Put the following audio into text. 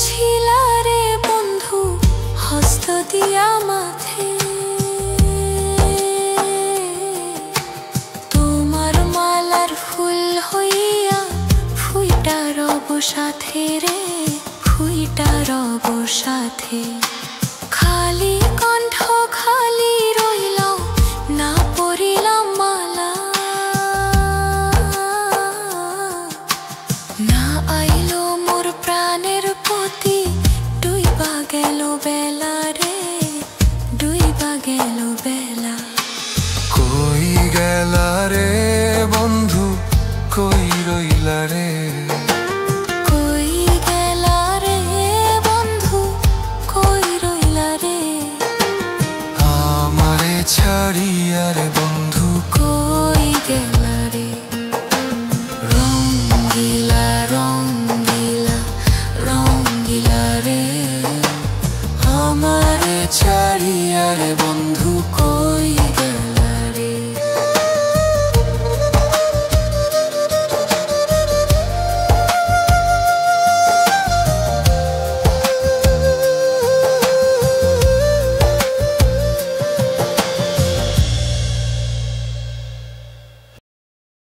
ছিলা রে বন্ধু হস্ত দিয়া মাথে, তোমার মালার ফুল হইয়া ফুইটা রব সাথে রে, ফুইটা রব সাথে। খালি কণ্ঠ খালি রইল না পরিলাম মালা, না আইলো মোর প্রাণের পতি, ডুইবা গেল বেলা রে, ডুইবা গেল বেলা। কই গেলা রে বন্ধু কই রইলা রে, কই গেলা রে বন্ধু কই রইলা রে, আমারে ছাড়িয়া রে বন্ধু কই গেলা রে। রঙ্গিলা রঙ্গিলা রঙ্গিলা রে, আমারে ছাড়িয়া রে বন্ধু কই